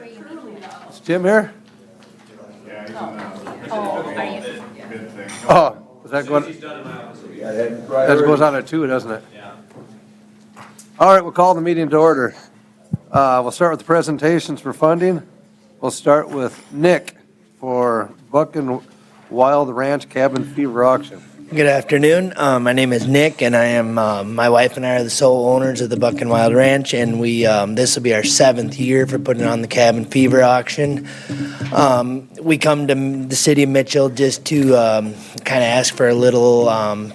Is Jim here? Oh, are you? Oh, is that going, that goes on there too, doesn't it? Yeah. All right, we'll call the meeting to order. We'll start with the presentations for funding. We'll start with Nick for Buck and Wild Ranch Cabin Fever Auction. Good afternoon. My name is Nick, and I am my wife and I are the sole owners of the Buck and Wild Ranch, and we this will be our 7th year for putting on the Cabin Fever auction. We come to the city of Mitchell just to kind of ask for a little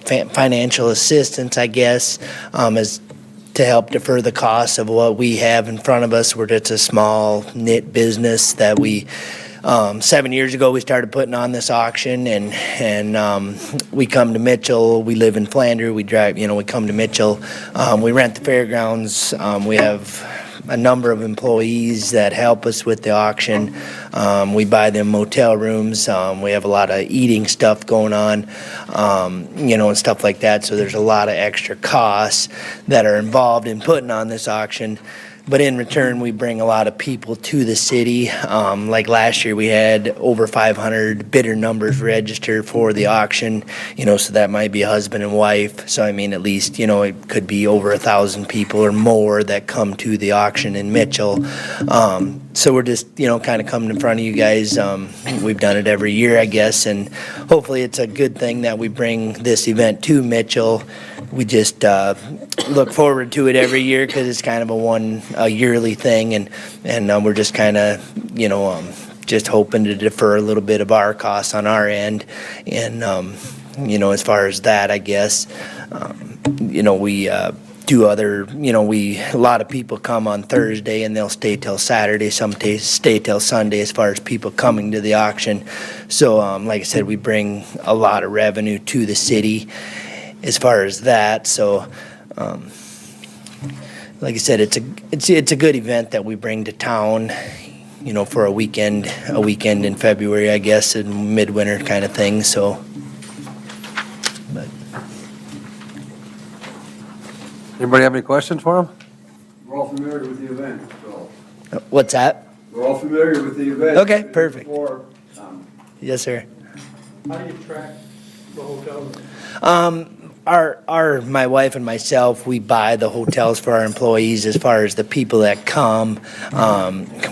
financial assistance, I guess, as to help defer the costs of what we have in front of us. We're just a small knit business that we. 7 years ago, we started putting on this auction, and we come to Mitchell. We live in Flanders. We drive, we come to Mitchell. We rent the fairgrounds. We have a number of employees that help us with the auction. We buy them motel rooms. We have a lot of eating stuff going on, and stuff like that. So there's a lot of extra costs that are involved in putting on this auction. But in return, we bring a lot of people to the city. Like last year, we had over 500 bidder numbers registered for the auction, so that might be a husband and wife. So, at least, it could be over 1,000 people or more that come to the auction in Mitchell. So we're just, kind of coming in front of you guys. We've done it every year, I guess, and hopefully it's a good thing that we bring this event to Mitchell. We just look forward to it every year because it's kind of a yearly thing, and we're just kind of, just hoping to defer a little bit of our costs on our end. And, as far as that, I guess, we do other, a lot of people come on Thursday and they'll stay till Saturday, some days stay till Sunday as far as people coming to the auction. So, like I said, we bring a lot of revenue to the city as far as that. So, like I said, it's a good event that we bring to town, for a weekend in February, I guess, and midwinter kind of thing. So, but Anybody have any questions for him? We're all familiar with the event, so. what's that? We're all familiar with the event. Okay, perfect. Before, Yes, sir. How do you track the hotels? My wife and myself, we buy the hotels for our employees as far as the people that come.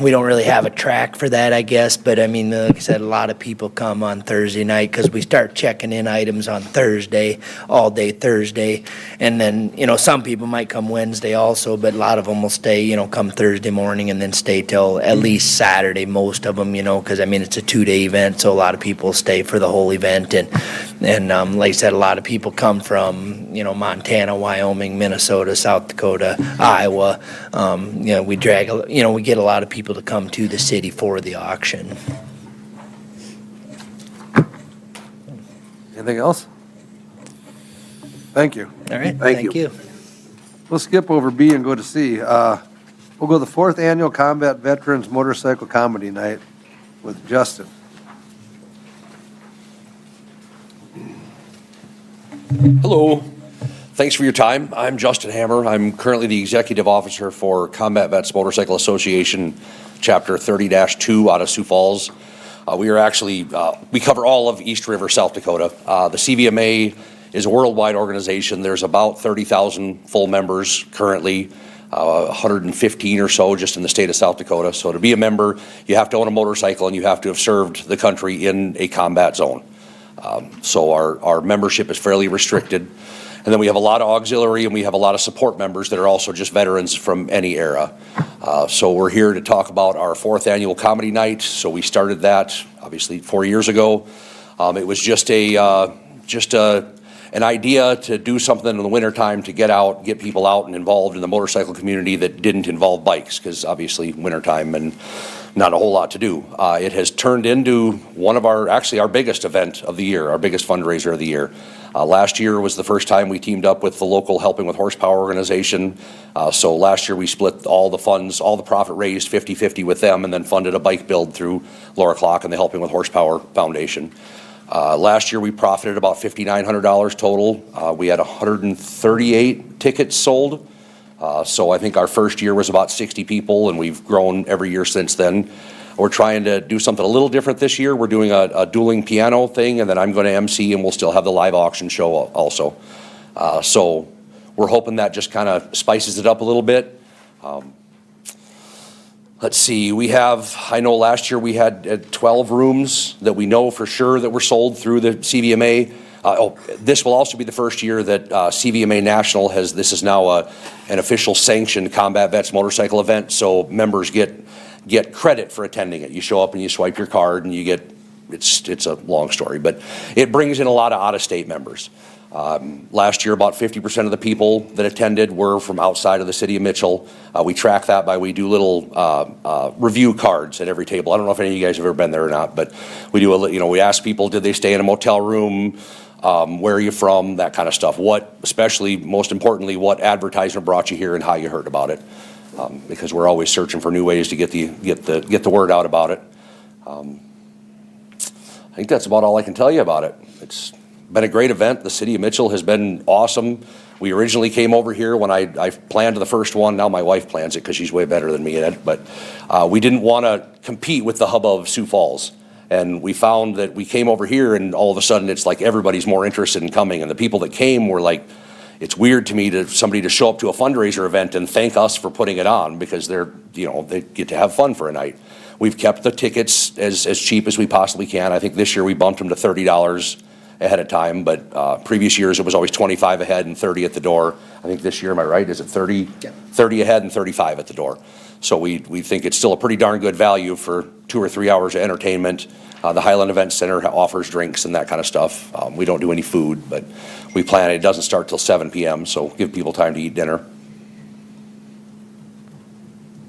We don't really have a track for that, I guess, but like I said, a lot of people come on Thursday night because we start checking in items on Thursday, all day Thursday. And then, some people might come Wednesday also, but a lot of them will stay, come Thursday morning and then stay till at least Saturday, most of them, because it's a 2-day event, so a lot of people stay for the whole event. And like I said, a lot of people come from, Montana, Wyoming, Minnesota, South Dakota, Iowa. We get a lot of people to come to the city for the auction. Anything else? Thank you. All right, Thank thank you. We'll skip over B and go to C. We'll go to the 4th Annual Combat Veterans Motorcycle Comedy Night with Justin. Hello. Thanks for your time. I'm Justin Hammer. I'm currently the executive officer for Combat Vets Motorcycle Association, Chapter 30-2 out of Sioux Falls. We cover all of East River, South Dakota. The CVMA is a worldwide organization. There's about 30,000 full members currently, 115 or so just in the state of South Dakota. So to be a member, you have to own a motorcycle and you have to have served the country in a combat zone. So our membership is fairly restricted. And then we have a lot of auxiliary and we have a lot of support members that are also just veterans from any era. So we're here to talk about our 4th annual comedy night. So we started that obviously 4 years ago. It was just an idea to do something in the wintertime to get out, get people out and involved in the motorcycle community that didn't involve bikes, because obviously wintertime and not a whole lot to do. It has turned into one of our biggest event of the year, our biggest fundraiser of the year. Last year was the first time we teamed up with the local Helping with Horsepower organization. So last year we split all the funds, all the profit raised 50-50 with them, and then funded a bike build through Laura Clock and the Helping with Horsepower Foundation. Last year we profited about $5,900 total. We had 138 tickets sold. So I think our first year was about 60 people, and we've grown every year since then. We're trying to do something a little different this year. We're doing a dueling piano thing, and then I'm going to MC, and we'll still have the live auction show also. So we're hoping that just kind of spices it up a little bit. Let's see, I know last year we had 12 rooms that we know for sure that were sold through the CVMA. This will also be the first year that CVMA National this is now an official sanctioned Combat Vets motorcycle event, so members get credit for attending it. You show up and you swipe your card and you get, it's a long story, but it brings in a lot of out-of-state members. Last year, about 50% of the people that attended were from outside of the city of Mitchell. We track that we do little review cards at every table. I don't know if any of you guys have ever been there or not, but we do we ask people, did they stay in a motel room? Where are you from? That kind of stuff. Especially, most importantly, what advertisement brought you here and how you heard about it. Because we're always searching for new ways to get the word out about it. I think that's about all I can tell you about it. It's been a great event. The city of Mitchell has been awesome. We originally came over here when I planned the first one. Now my wife plans it because she's way better than me at it. But we didn't want to compete with the hubbub of Sioux Falls. And we found that we came over here and all of a sudden it's like everybody's more interested in coming. And the people that came were like, it's weird to me somebody to show up to a fundraiser event and thank us for putting it on because they get to have fun for a night. We've kept the tickets as cheap as we possibly can. I think this year we bumped them to $30 ahead of time, but previous years it was always 25 ahead and 30 at the door. I think this year, am I right? Is it 30? Yeah. 30 ahead and 35 at the door. So we think it's still a pretty darn good value for 2 or 3 hours of entertainment. The Highland Event Center offers drinks and that kind of stuff. We don't do any food, but we plan it doesn't start till 7 p.m., so give people time to eat dinner.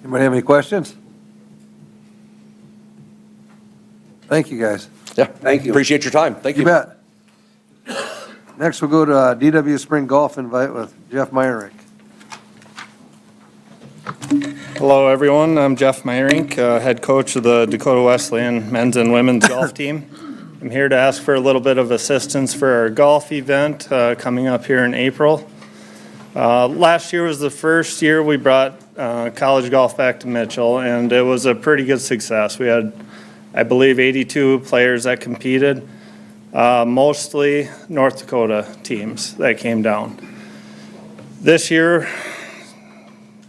Anybody have any questions? Thank you, guys. Yeah. Thank you. Appreciate your time. Thank you. You bet. Next, we'll go to DW Spring Golf Invite with Jeff Meyerink. Hello, everyone. I'm Jeff Meyerink, head coach of the Dakota Wesleyan men's and women's golf team. I'm here to ask for a little bit of assistance for our golf event coming up here in April. Last year was the first year we brought college golf back to Mitchell, and it was a pretty good success. We had, I believe, 82 players that competed, mostly North Dakota teams that came down. This year,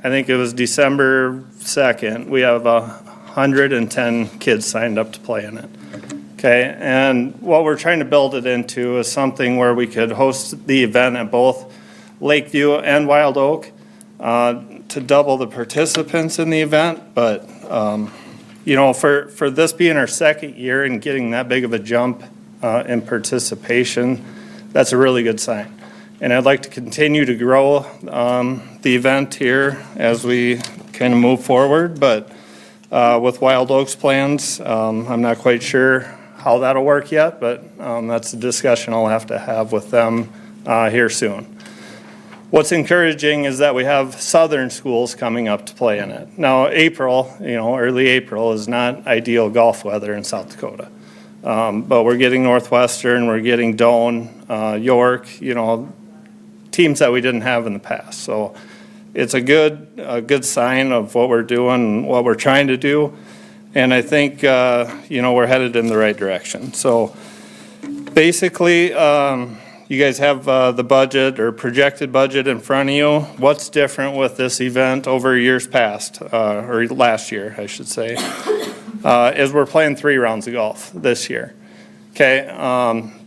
I think it was December 2nd, we have 110 kids signed up to play in it. Okay, and what we're trying to build it into is something where we could host the event at both Lakeview and Wild Oak to double the participants in the event. But, for this being our second year and getting that big of a jump in participation, that's a really good sign. And I'd like to continue to grow the event here as we kind of move forward. But with Wild Oaks plans, I'm not quite sure how that'll work yet, but that's a discussion I'll have to have with them here soon. What's encouraging is that we have southern schools coming up to play in it. Now, April, early April is not ideal golf weather in South Dakota. But we're getting Northwestern, we're getting Doane, York, teams that we didn't have in the past. So it's a good sign of what we're doing and what we're trying to do. And I think, we're headed in the right direction. So basically, you guys have the budget or projected budget in front of you. What's different with this event over years past, or last year, I should say, is we're playing 3 rounds of golf this year. Okay,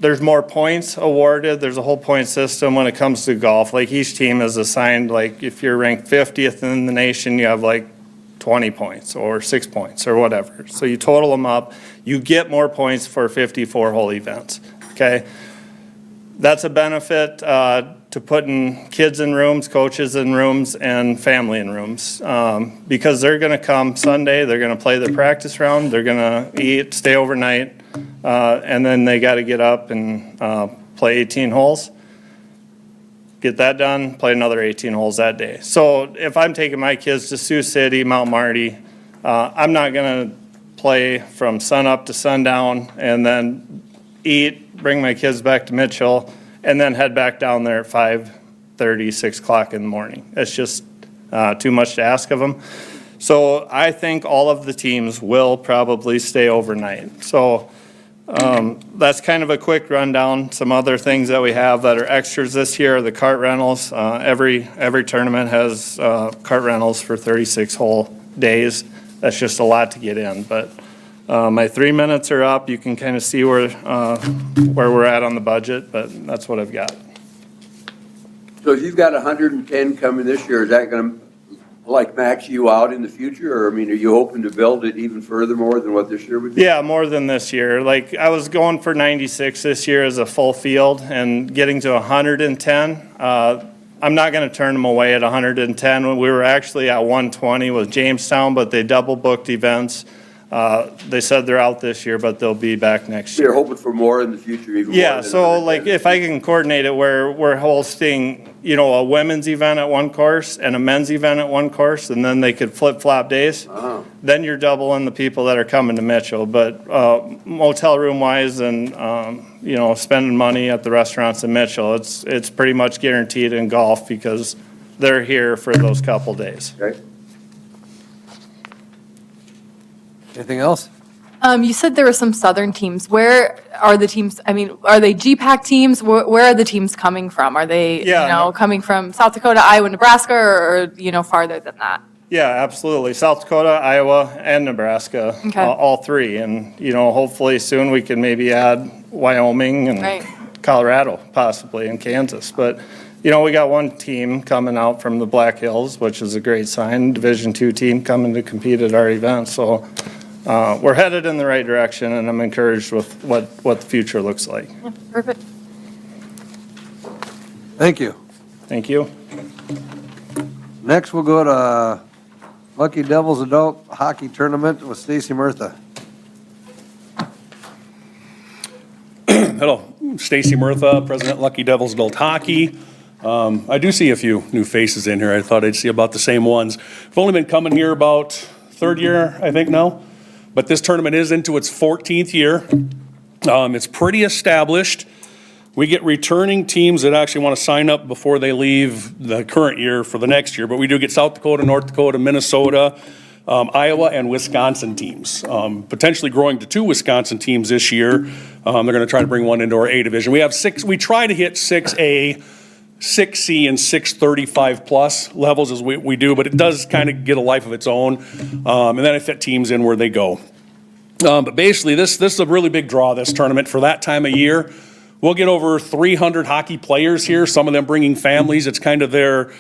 there's more points awarded. There's a whole point system when it comes to golf. Like each team is assigned, like if you're ranked 50th in the nation, you have like 20 points or 6 points or whatever. So you total them up, you get more points for 54-hole events, okay? That's a benefit to putting kids in rooms, coaches in rooms, and family in rooms because they're going to come Sunday, they're going to play their practice round, they're going to eat, stay overnight, and then they got to get up and play 18 holes. Get that done, play another 18 holes that day. So if I'm taking my kids to Sioux City, Mount Marty, I'm not going to play from sun up to sundown and then eat, bring my kids back to Mitchell, and then head back down there at 5:30, 6 o'clock in the morning. It's just too much to ask of them. So I think all of the teams will probably stay overnight. So that's kind of a quick rundown. Some other things that we have that are extras this year are the cart rentals. Every tournament has cart rentals for 36 whole days. That's just a lot to get in. But my 3 minutes are up. You can kind of see where we're at on the budget, but that's what I've got. So if you've got 110 coming this year, is that going to like max you out in the future? Or, I mean, are you hoping to build it even further more than what this year would be? Yeah, more than this year. Like, I was going for 96 this year as a full field, and getting to 110, I'm not going to turn them away at 110. We were actually at 120 with Jamestown, but they double booked events. They said they're out this year, but they'll be back next So year. you're hoping for more in the future, even more? Yeah, than so 110? like if I can coordinate it where we're hosting, a women's event at one course and a men's event at one course, and then they could flip-flop days, then you're doubling the people that are coming to Mitchell. But motel room-wise and, spending money at the restaurants in Mitchell, it's pretty much guaranteed in golf because they're here for those couple days. Okay. Anything else? You said there were some southern teams. Where are the teams? I mean, are they GPAC teams? Where are the teams coming from? Are they, coming from South Dakota, Iowa, Nebraska, or farther than that? Yeah, absolutely. South Dakota, Iowa, and Nebraska, Okay. all three. And, hopefully soon we can maybe add Wyoming and Right. Colorado possibly and Kansas. But, we got one team coming out from the Black Hills, which is a great sign, Division II team coming to compete at our event. So we're headed in the right direction, and I'm encouraged with what the future looks like. Yeah, perfect. Thank you. Thank you. Next, we'll go to Lucky Devils Adult Hockey Tournament with Stacy Murtha. Hello, Stacy Murtha, President Lucky Devils Adult Hockey. I do see a few new faces in here. I thought I'd see about the same ones. I've only been coming here about third year, I think now, but this tournament is into its 14th year. It's pretty established. We get returning teams that actually want to sign up before they leave the current year for the next year, but we do get South Dakota, North Dakota, Minnesota, Iowa, and Wisconsin teams. Potentially growing to 2 Wisconsin teams this year. They're going to try to bring one into our A division. We have 6. We try to hit 6A, 6C, and 635 plus levels as we do, but it does kind of get a life of its own. And then I fit teams in where they go. But basically, this is a really big draw, this tournament, for that time of year. We'll get over 300 hockey players here, some of them bringing families. It's kind of their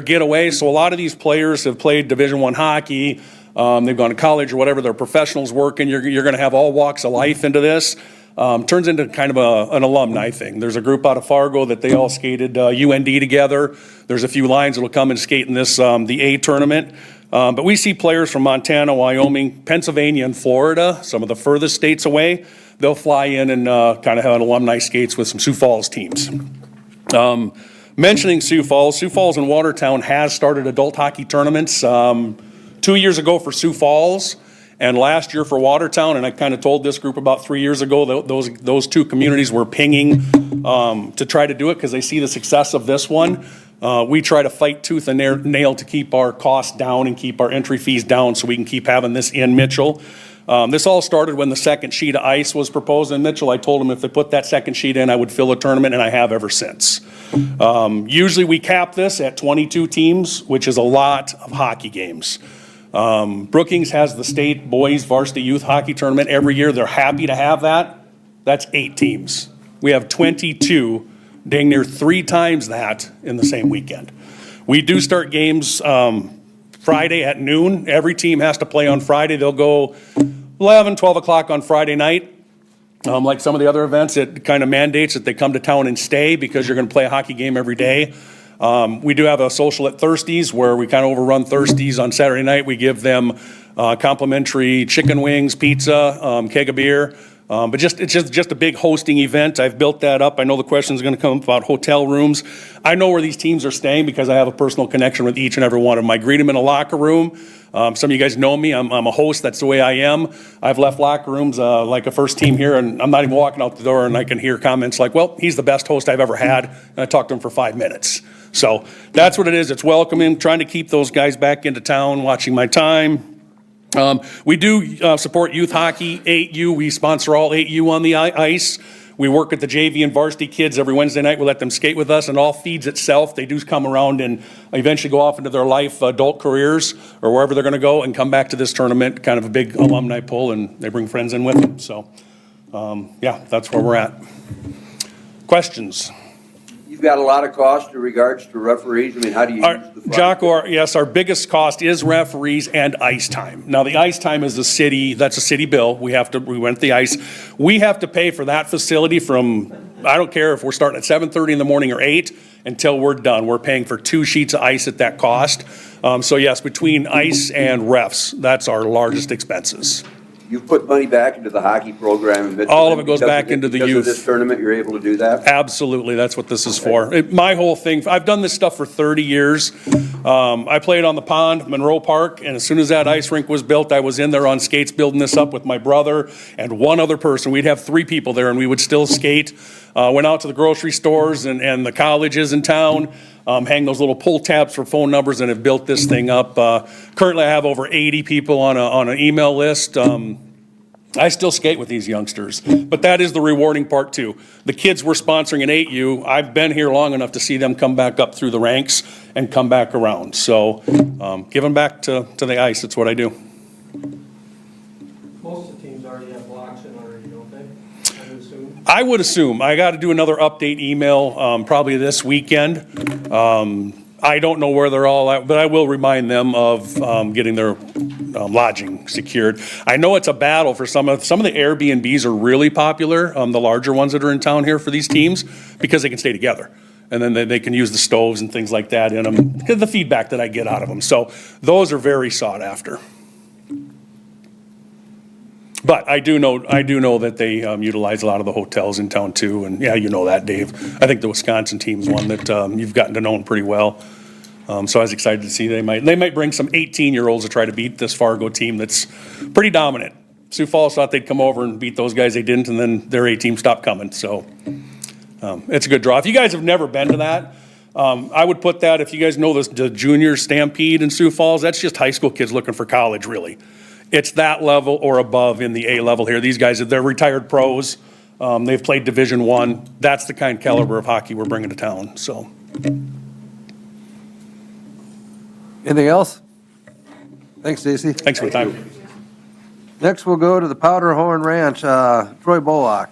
getaway. So a lot of these players have played Division I hockey. They've gone to college or whatever. They're professionals working. You're going to have all walks of life into this. Turns into kind of an alumni thing. There's a group out of Fargo that they all skated UND together. There's a few lines that will come and skate in this, the A tournament. But we see players from Montana, Wyoming, Pennsylvania, and Florida, some of the furthest states away. They'll fly in and kind of have an alumni skates with some Sioux Falls teams. Mentioning Sioux Falls and Watertown has started adult hockey tournaments 2 years ago for Sioux Falls and last year for Watertown. And I kind of told this group about 3 years ago, those two communities were pinging to try to do it because they see the success of this one. We try to fight tooth and nail to keep our costs down and keep our entry fees down so we can keep having this in Mitchell. This all started when the second sheet of ice was proposed in Mitchell. I told them if they put that second sheet in, I would fill a tournament, and I have ever since. Usually we cap this at 22 teams, which is a lot of hockey games. Brookings has the state boys varsity youth hockey tournament every year. They're happy to have that. That's 8 teams. We have 22, dang near 3 times that in the same weekend. We do start games Friday at noon. Every team has to play on Friday. They'll go 11, 12 o'clock on Friday night. Like some of the other events, it kind of mandates that they come to town and stay because you're going to play a hockey game every day. We do have a social at Thirsties where we kind of overrun Thirsties on Saturday night. We give them complimentary chicken wings, pizza, keg of beer. But it's just a big hosting event. I've built that up. I know the question's going to come about hotel rooms. I know where these teams are staying because I have a personal connection with each and every one of them. I greet them in a locker room. Some of you guys know me. I'm a host. That's the way I am. I've left locker rooms like a first team here, and I'm not even walking out the door, and I can hear comments like, well, he's the best host I've ever had, and I talked to him for 5 minutes. So that's what it is. It's welcoming, trying to keep those guys back into town, watching my time. We do support youth hockey, 8U. We sponsor all 8U on the ice. We work with the JV and varsity kids every Wednesday night. We let them skate with us, and all feeds itself. They do come around and eventually go off into their life, adult careers, or wherever they're going to go, and come back to this tournament, kind of a big alumni pull, and they bring friends in with them. So, yeah, that's where we're at. Questions? You've got a lot of cost in regards to referees. I mean, how do you use the fund? Jocko, yes, our biggest cost is referees and ice time. Now, the ice time is that's a city bill. We rent the ice. We have to pay for that facility from, I don't care if we're starting at 7:30 in the morning or 8 until we're done. We're paying for 2 sheets of ice at that cost. So yes, between ice and refs, that's our largest expenses. You've put money back into the hockey program. All of it goes back into the youth. Because of this tournament, you're able to do that? Absolutely, that's what this is for. My whole thing, I've done this stuff for 30 years. I played on the pond, Monroe Park, and as soon as that ice rink was built, I was in there on skates building this up with my brother and one other person. We'd have 3 people there, and we would still skate. Went out to the grocery stores and the colleges in town, hang those little pull tabs for phone numbers, and have built this thing up. Currently, I have over 80 people on an email list. I still skate with these youngsters, but that is the rewarding part too. The kids we're sponsoring in 8U, I've been here long enough to see them come back up through the ranks and come back around. So give them back to the ice. That's what I do. Most of the teams already have blocks in already, don't they? I would assume. I would assume. I got to do another update email probably this weekend. I don't know where they're all at, but I will remind them of getting their lodging secured. I know it's a battle for some of the Airbnbs are really popular, the larger ones that are in town here for these teams, because they can stay together. And then they can use the stoves and things like that in them, because of the feedback that I get out of them. So those are very sought after. But I do know that they utilize a lot of the hotels in town too, and yeah, you know that, Dave. I think the Wisconsin team's one that you've gotten to know pretty well. So I was excited to see they might bring some 18-year-olds to try to beat this Fargo team that's pretty dominant. Sioux Falls thought they'd come over and beat those guys, they didn't, and then their A team stopped coming. So it's a good draw. If you guys have never been to that, I would put that, if you guys know the junior Stampede in Sioux Falls, that's just high school kids looking for college, really. It's that level or above in the A level here. These guys, they're retired pros. They've played Division I. That's the kind of caliber of hockey we're bringing to town. So, Anything else? Thanks, Stacy. thanks for the time. Next, we'll go to the Powderhorn Ranch, Troy Bullock.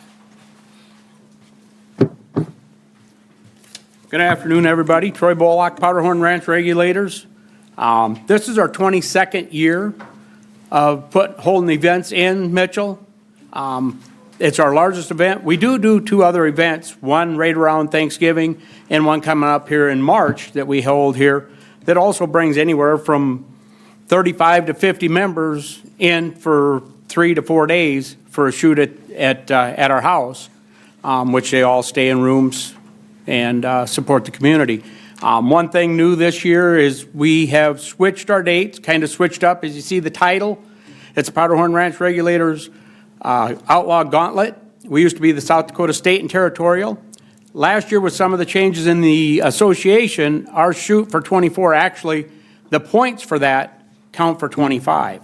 Good afternoon, everybody. Troy Bullock, Powderhorn Ranch Regulators. This is our 22nd year of holding events in Mitchell. It's our largest event. We do 2 other events, one right around Thanksgiving and one coming up here in March that we hold here that also brings anywhere from 35 to 50 members in for 3 to 4 days for a shoot at our house, which they all stay in rooms and support the community. One thing new this year is we have switched our dates, kind of switched up. As you see the title, it's Powderhorn Ranch Regulators Outlaw Gauntlet. We used to be the South Dakota State and Territorial. Last year with some of the changes in the association, our shoot for 24, actually, the points for that count for 25.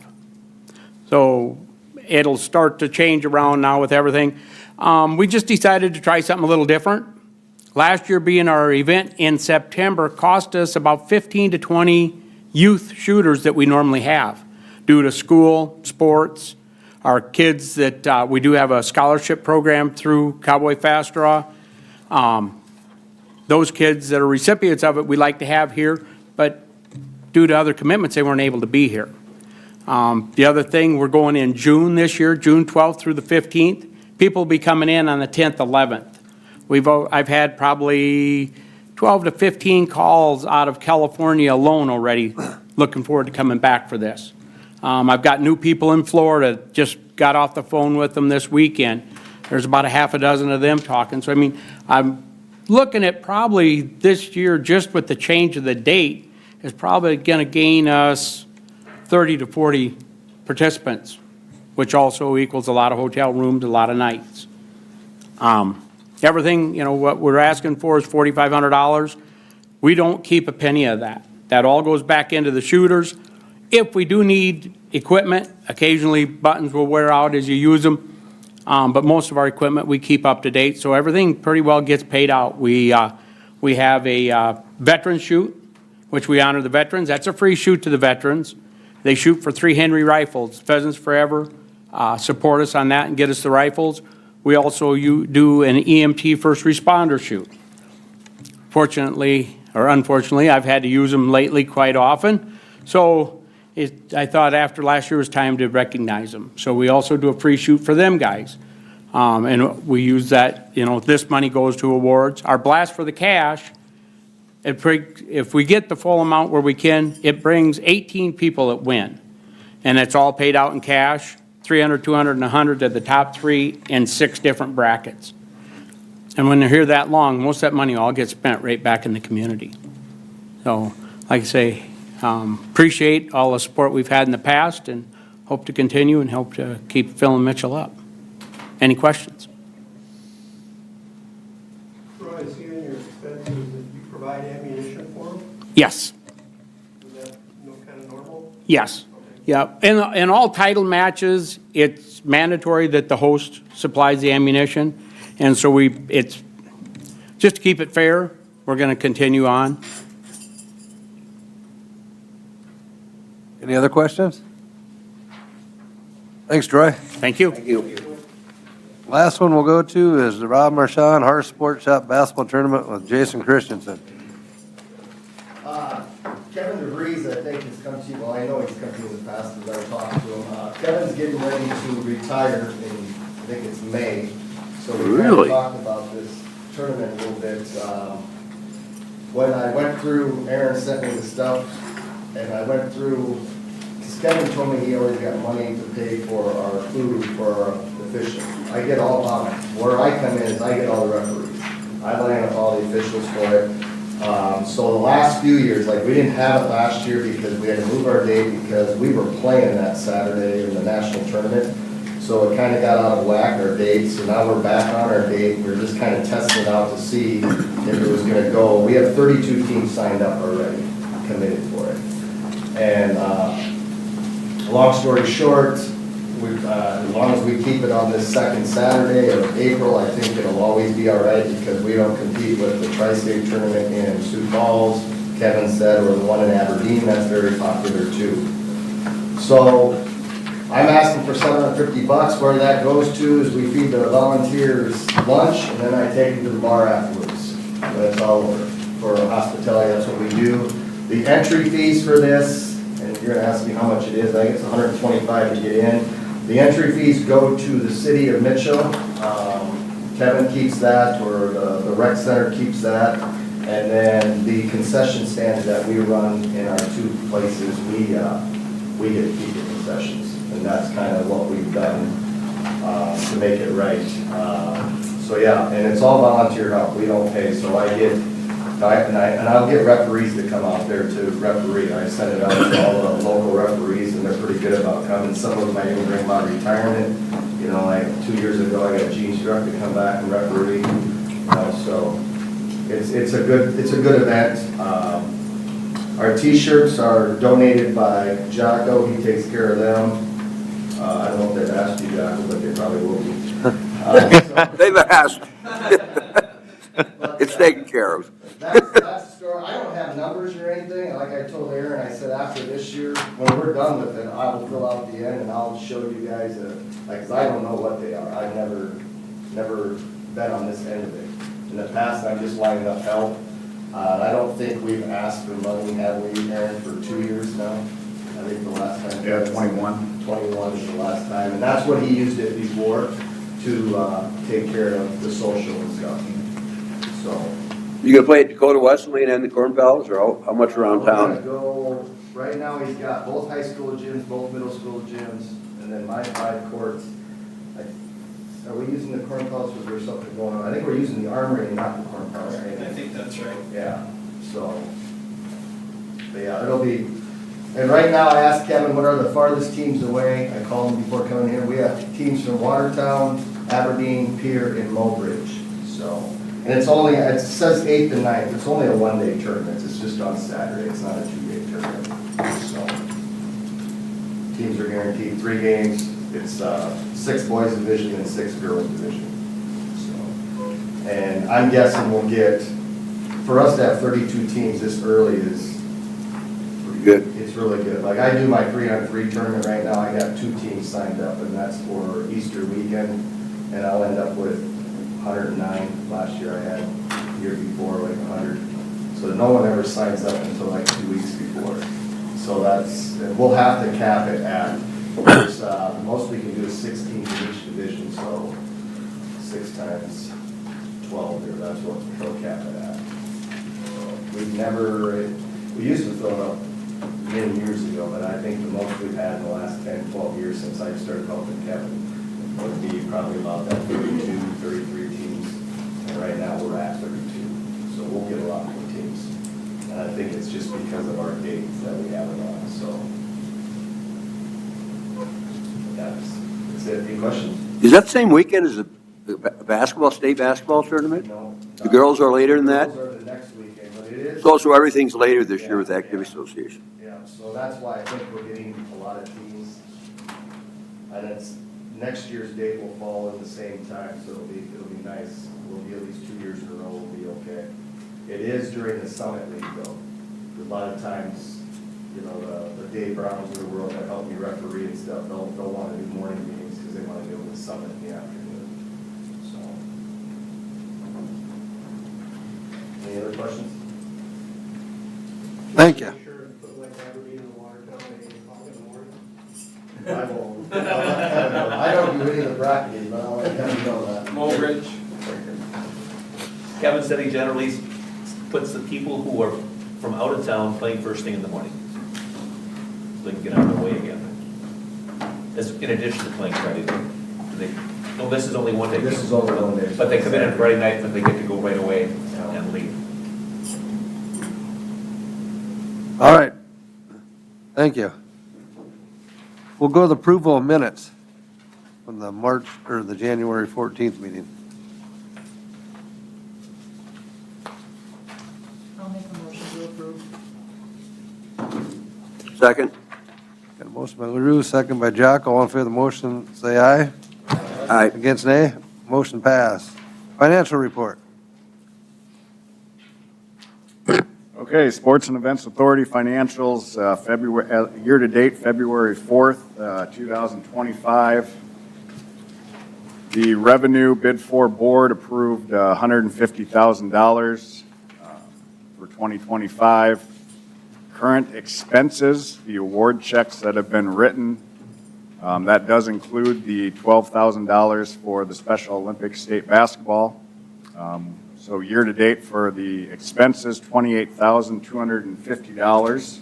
So it'll start to change around now with everything. We just decided to try something a little different. Last year being our event in September cost us about 15 to 20 youth shooters that we normally have due to school, sports, our kids that we do have a scholarship program through Cowboy Fast Draw. Those kids that are recipients of it we like to have here, but due to other commitments they weren't able to be here. The other thing, we're going in June this year, June 12th through the 15th. People will be coming in on the 10th, 11th. I've had probably 12 to 15 calls out of California alone already looking forward to coming back for this. I've got new people in Florida just got off the phone with them this weekend. There's about a half a dozen of them talking. So, I mean, I'm looking at probably this year, just with the change of the date, is probably going to gain us 30 to 40 participants, which also equals a lot of hotel rooms, a lot of nights. Everything, you know, what we're asking for is $4,500. We don't keep a penny of that. That all goes back into the shooters. If we do need equipment, occasionally buttons will wear out as you use them. But most of our equipment we keep up to date, so everything pretty well gets paid out. We have a veteran shoot, which we honor the veterans. That's a free shoot to the veterans. They shoot for 3 Henry rifles. Pheasants Forever support us on that and get us the rifles. We also do an EMT first responder shoot. Fortunately, or unfortunately, I've had to use them lately quite often. So I thought after last year was time to recognize them. So we also do a free shoot for them guys. And we use that, you know, this money goes to awards. Our blast for the cash, if we get the full amount where we can, it brings 18 people that win. And it's all paid out in cash, 300, 200, and 100 to the top 3 in 6 different brackets. And when they're here that long, most of that money all gets spent right back in the community. So, like I say, appreciate all the support we've had in the past and hope to continue and hope to keep filling Mitchell up. Any questions? Troy, I see in your expenses that you provide ammunition for them? Yes. Is that kind of normal? Yes. Yeah. In all title matches, it's mandatory that the host supplies the ammunition. And so it's just to keep it fair, we're going to continue on. Any other questions? Thanks, Troy. Thank you. Thank you. Last one we'll go to is the Rob Marchand Horse Sports Shop Basketball Tournament with Jason Christensen. Kevin DeVries, I think, has come to you, well, I know he's come to you in the past as I talked to him. Kevin's getting ready to retire in, I think it's May. So we kind of talked about this tournament a little bit. When I went through, Aaron sent me the stuff, and I went through, because Kevin told me he always got money to pay for our food for the fishing. I get all about it. Where I come in is I get all the referees. I line up all the officials for it. So the last few years, like we didn't have it last year because we had to move our date because we were playing that Saturday in the national tournament. So it kind of got out of whack, our dates, so now we're back on our date. We're just kind of testing it out to see if it was going to go. We have 32 teams signed up already, committed for it. And long story short, as long as we keep it on this second Saturday of April, I think it'll always be all right because we don't compete with the Tri-State Tournament in Sioux Falls, Kevin said, or the one in Aberdeen. That's very popular too. So I'm asking for $750. Where that goes to is we feed the volunteers lunch, and then I take them to the bar afterwards. That's all over. For hospitality, that's what we do. The entry fees for this, and you're gonna ask me how much it is, I think it's $125 to get in. The entry fees go to the city of Mitchell. Kevin keeps that, or the rec center keeps that. And then the concession stands that we run in our 2 places, we get to keep the concessions. And that's kind of what we've done to make it right. So yeah, and it's all volunteer help. We don't pay. So I'll get referees to come out there to referee. I send it out to all the local referees, and they're pretty good about coming. Some of them might even bring my retirement. You know, like 2 years ago, I got Gene Struck to come back and referee. You know, so it's a good event. Our T-shirts are donated by Jocko. He takes care of them. I don't know if they've asked you, Jocko, but they probably will be. They've asked. It's taken care of. That's the story. I don't have numbers or anything. Like I told Aaron, I said after this year, when we're done with it, I will fill out the end and I'll show you guys, because I don't know what they are. I've never been on this end of it. In the past, I'm just lining up help. I don't think we've asked for money, have we, Aaron, for 2 years now? I think the last time. Yeah, 21. 21 is the last time, and that's what he used it before to take care of the social and stuff. So. You gonna play at Dakota Wesleyan and the Corn Palace, or how much around We're gonna town? go, right now he's got both high school gyms, both middle school gyms, and and then my 5 courts. Are we using the Corn Palace, or is there something going on? I think we're using the Armory and not the Corn Palace. I think that's right. Yeah, so, but yeah, it'll be, and right now I asked Kevin, what are the farthest teams away? I called him before coming here. We have teams from Watertown, Aberdeen, Pier, and Mobridge, so. And it's only, it says 8th and 9th. It's only a 1-day tournament. It's just on Saturday. It's not a 2-day tournament, so. Teams are guaranteed 3 games. It's 6 boys division and 6 girls division. So, and I'm guessing we'll get, for us to have 32 teams this early is Pretty good. it's really good. Like I do my 3-on-3 tournament right now. I got 2 teams signed up, and that's for Easter weekend, and I'll end up with 109. Last year I had, the year before, like 100. So no one ever signs up until like 2 weeks before. So that's, we'll have to cap it at, the most we can do is 16 in each division, so 6 times 12, or that's what we'll cap it at. So we've never, we used to fill it up many years ago, but I think the most we've had in the last 10, 12 years since I started helping Kevin would be probably about that 32, 33 teams. And right now we're at 32, so we'll get a lot more teams. And I think it's just because of our dates that we have it on, so. That's it. Any questions? Is that the same weekend as the basketball, state basketball tournament? No. The girls are later than that? Girls are the next weekend, but it is. So everything's later this year with the Activity Association. Yeah, so that's why I think we're getting a lot of teams. And it's, next year's date will fall in the same time, so it'll be nice. We'll be at least 2 years in a row, we'll be okay. It is during the Summit League though. A lot of times, you know, the Dave Browns of the world that help me referee and stuff, they'll want to do morning meetings because they want to do it with Summit in the afternoon. So. Any other questions? Thank you. Sure, put like Aberdeen in the Watertown at 8 o'clock in the morning. I won't. I don't do any of the bracketing, but I'll let Kevin know that. Mobridge. Kevin said he generally puts the people who are from out of town playing first thing in the morning. So they can get on their way again. As in addition to playing Friday night. No, this is only 1 day. This is only 1 day. But they come in on Friday night, but they get to go right away and leave. All right. Thank you. We'll go to the approval of minutes from the March, or the January 14th meeting. I'll make a motion to approve. Second? Got a motion by LaRue, second by Jock. All in favor of the motion, say aye. Aye. Against, nay. Motion passed. Financial report. Okay, Sports and Events Authority financials, February, year-to-date, February 4th, 2025. The revenue bid for board approved $150,000 for 2025. Current expenses, the award checks that have been written, that does include the $12,000 for the Special Olympics State Basketball. So year-to-date for the expenses, $28,250.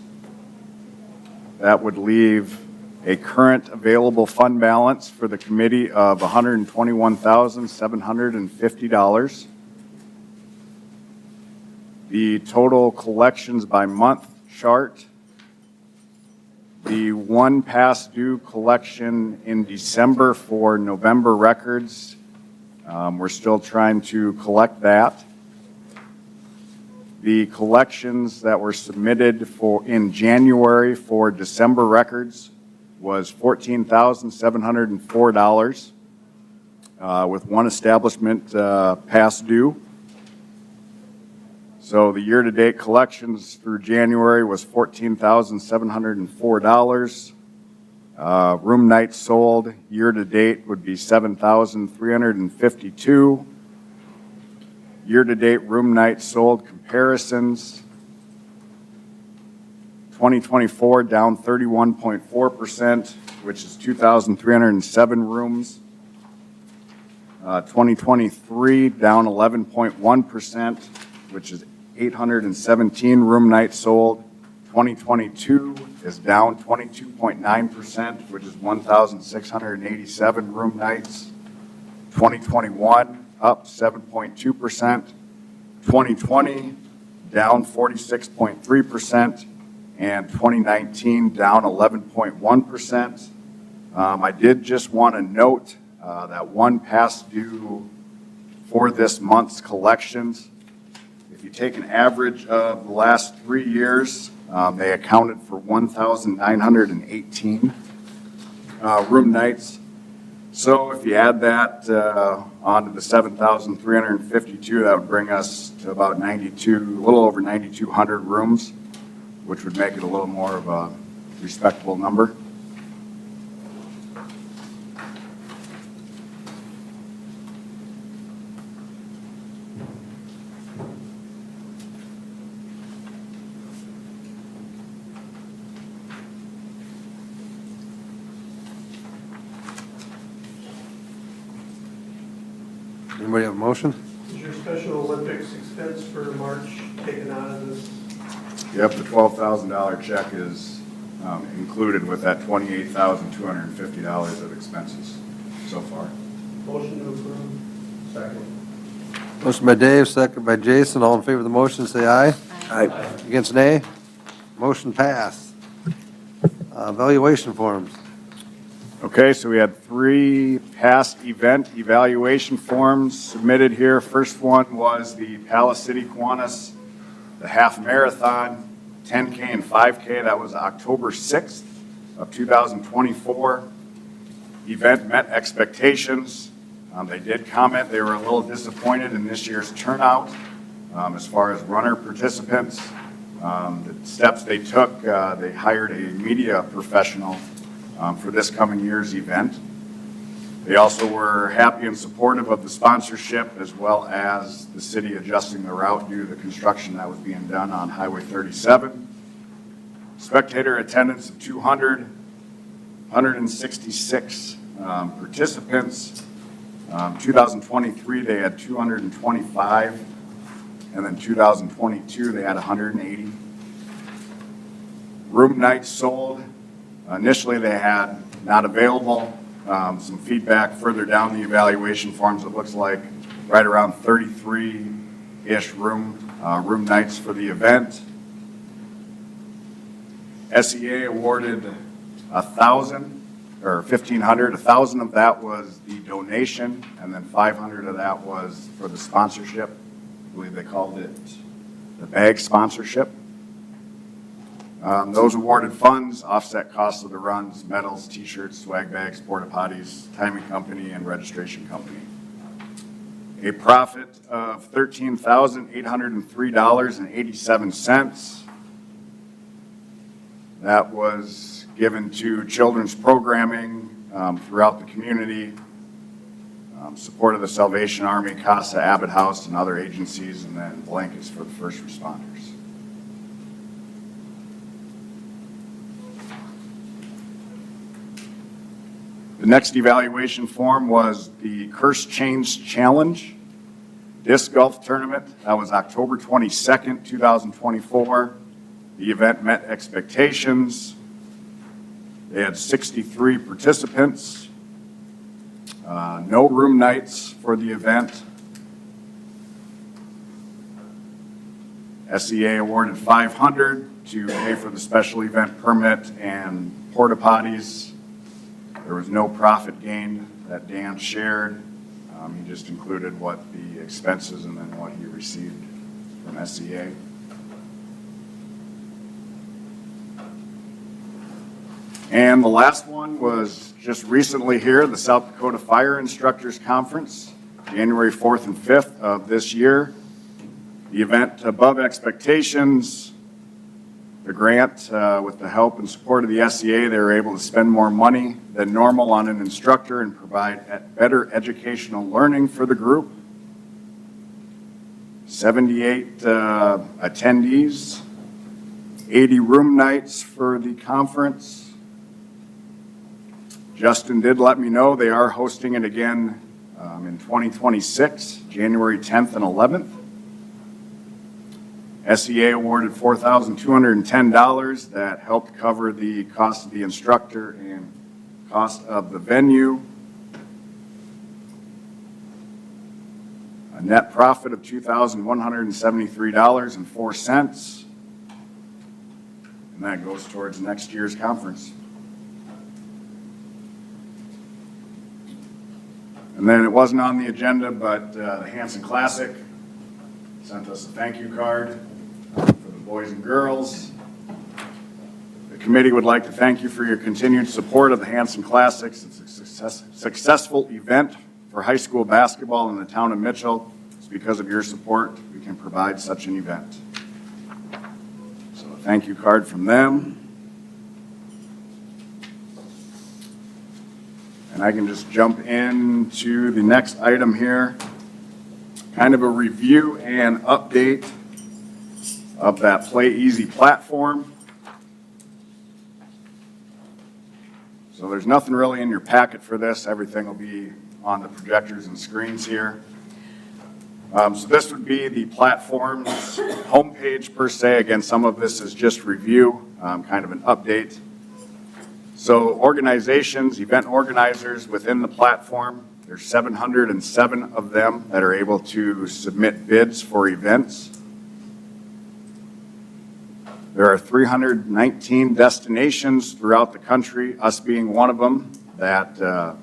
That would leave a current available fund balance for the committee of $121,750. The total collections by month chart. The one past due collection in December for November records. We're still trying to collect that. The collections that were submitted in January for December records was $14,704 with one establishment past due. So the year-to-date collections through January was $14,704. Room nights sold year-to-date would be 7,352. Year-to-date room nights sold comparisons. 2024 down 31.4%, which is 2,307 rooms. 2023 down 11.1%, which is 817 room nights sold. 2022 is down 22.9%, which is 1,687 room nights. 2021 up 7.2%. 2020 down 46.3%, and 2019 down 11.1%. I did just want to note that one past due for this month's collections, if you take an average of the last 3 years, they accounted for 1,918 room nights. So if you add that onto the 7,352, that would bring us to about 92, a little over 9,200 rooms, which would make it a little more of a respectable number. Anybody have a motion? Is your Special Olympics expense for March taken out of this? Yep, the $12,000 check is included with that $28,250 of expenses so far. Motion to approve. Second. Motion by Dave, second by Jason. All in favor of the motion, say aye. Aye. Against, nay. Motion passed. Evaluation forms. Okay, so we had 3 past event evaluation forms submitted here. First one was the Palace City Kiwanis, the half marathon, 10K and 5K. That was October 6th of 2024. Event met expectations. They did comment they were a little disappointed in this year's turnout as far as runner participants. The steps they took, they hired a media professional for this coming year's event. They also were happy and supportive of the sponsorship as well as the city adjusting the route due to the construction that was being done on Highway 37. Spectator attendance of 200, 166 participants. 2023 they had 225, and then 2022 they had 180. Room nights sold. Initially, they had not available. Some feedback further down the evaluation forms, it looks like right around 33-ish room nights for the event. SEA awarded 1,000 or 1,500. 1,000 of that was the donation, and then 500 of that was for the sponsorship. I believe they called it the bag sponsorship. Those awarded funds offset costs of the runs, medals, t-shirts, swag bags, porta potties, timing company, and registration company. A profit of $13,803.87. That was given to children's programming throughout the community, support of the Salvation Army, CASA, Abbott House, and other agencies, and then blankets for the first responders. The next evaluation form was the Curse Chains Challenge Disc Golf Tournament. That was October 22nd, 2024. The event met expectations. They had 63 participants. No room nights for the event. SEA awarded $500 to pay for the special event permit and porta potties. There was no profit gained that Dan shared. He just included what the expenses and then what he received from SEA. And the last one was just recently here, the South Dakota Fire Instructors Conference, January 4th and 5th of this year. The event above expectations. The grant, with the help and support of the SEA, they were able to spend more money than normal on an instructor and provide better educational learning for the group. 78 attendees, 80 room nights for the conference. Justin did let me know they are hosting it again in 2026, January 10th and 11th. SEA awarded $4,210 that helped cover the cost of the instructor and cost of the venue. A net profit of $2,173.04. And that goes towards next year's conference. And then it wasn't on the agenda, but the Hanson Classic sent us a thank you card for the boys and girls. The committee would like to thank you for your continued support of the Hanson Classics. It's a successful event for high school basketball in the town of Mitchell. It's because of your support we can provide such an event. So a thank you card from them. And I can just jump into the next item here. Kind of a review and update of that Play Easy platform. So there's nothing really in your packet for this. Everything will be on the projectors and screens here. So this would be the platform's homepage per se. Again, some of this is just review, kind of an update. So organizations, event organizers within the platform, there's 707 of them that are able to submit bids for events. There are 319 destinations throughout the country, us being one of them, that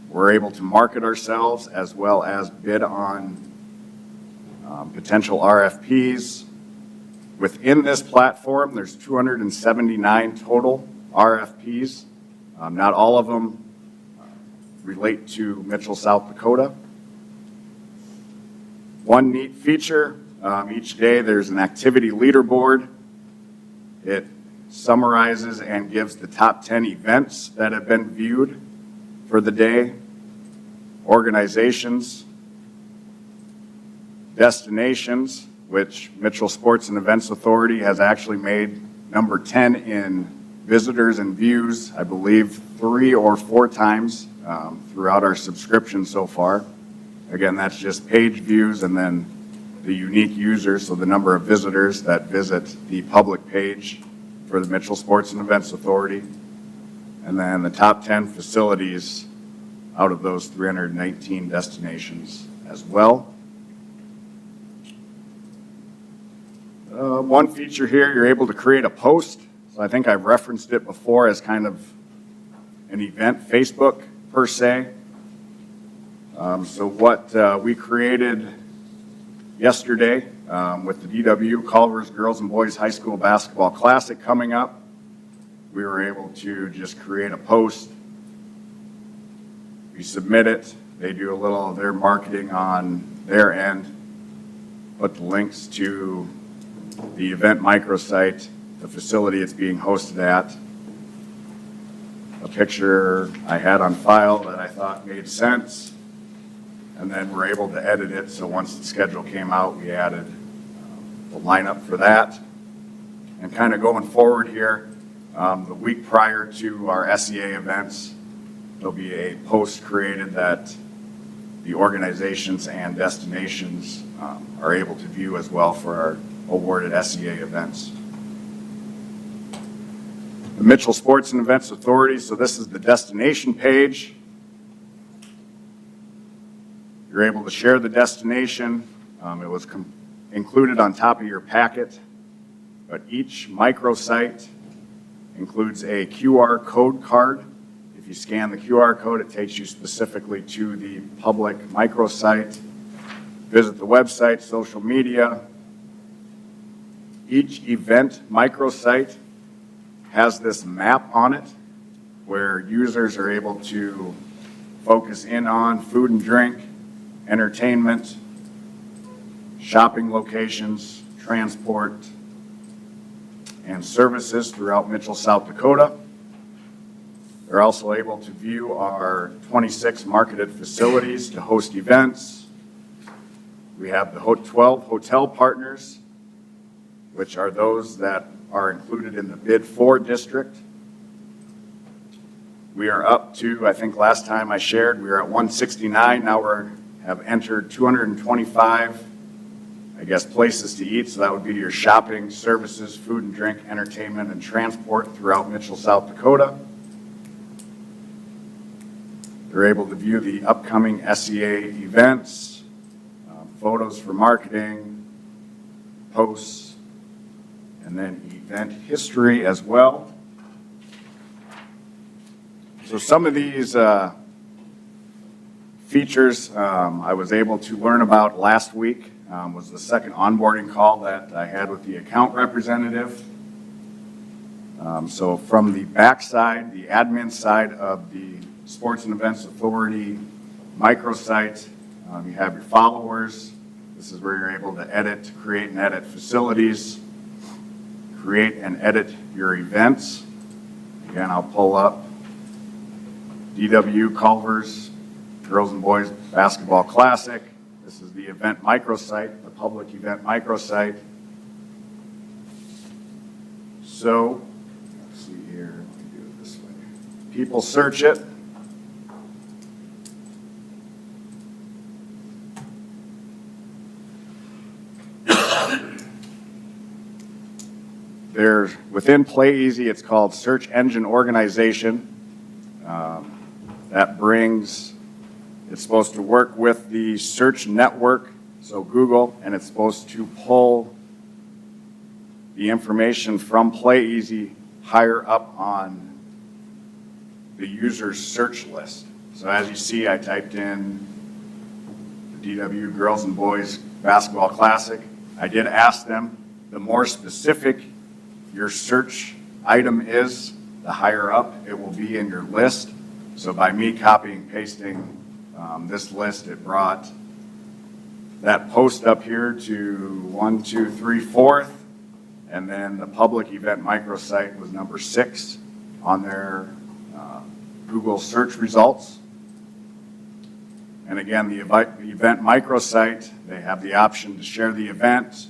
we're able to market ourselves as well as bid on potential RFPs. Within this platform, there's 279 total RFPs. Not all of them relate to Mitchell, South Dakota. One neat feature, each day there's an activity leaderboard. It summarizes and gives the top 10 events that have been viewed for the day, organizations, destinations, which Mitchell Sports and Events Authority has actually made number 10 in visitors and views, I believe 3 or 4 times throughout our subscription so far. Again, that's just page views and then the unique users, so the number of visitors that visit the public page for the Mitchell Sports and Events Authority. And then the top 10 facilities out of those 319 destinations as well. One feature here, you're able to create a post. So I think I've referenced it before as kind of an event Facebook per se. So what we created yesterday with the DW Culver's Girls and Boys High School Basketball Classic coming up, we were able to just create a post. We submit it. They do a little of their marketing on their end, put the links to the event microsite, the facility it's being hosted at, a picture I had on file that I thought made sense, and then we're able to edit it. So once the schedule came out, we added the lineup for that. And kind of going forward here, the week prior to our SEA events, there'll be a post created that the organizations and destinations are able to view as well for our awarded SEA events. The Mitchell Sports and Events Authority, so this is the destination page. You're able to share the destination. It was included on top of your packet, but each microsite includes a QR code card. If you scan the QR code, it takes you specifically to the public microsite. Visit the website, social media. Each event microsite has this map on it where users are able to focus in on food and drink, entertainment, shopping locations, transport, and services throughout Mitchell, South Dakota. They're also able to view our 26 marketed facilities to host events. We have the 12 hotel partners, which are those that are included in the bid for district. We are up to, I think last time I shared, we were at 169. Now we have entered 225 I guess, places to eat. So that would be your shopping, services, food and drink, entertainment, and transport throughout Mitchell, South Dakota. They're able to view the upcoming SEA events, photos for marketing, posts, and then event history as well. So some of these features I was able to learn about last week. Was the second onboarding call that I had with the account representative. So from the backside, the admin side of the Sports and Events Authority microsite, you have your followers. This is where you're able to edit, create and edit facilities, create and edit your events. Again, I'll pull up DW Culver's Girls and Boys Basketball Classic. This is the event microsite, the public event microsite. So, let's see here, let me do it this way. People search it. There's, within PlayEasy, it's called Search Engine Organization. That brings, it's supposed to work with the search network, so Google, and it's supposed to pull the information from PlayEasy higher up on the user's search list. So as you see, I typed in the DW Girls and Boys Basketball Classic. I did ask them, the more specific your search item is, the higher up it will be in your list. So by me copying and pasting this list, it brought that post up here to 1, 2, 3, 4th, and then the public event microsite was number 6 on their Google search results. And again, the event microsite, they have the option to share the event,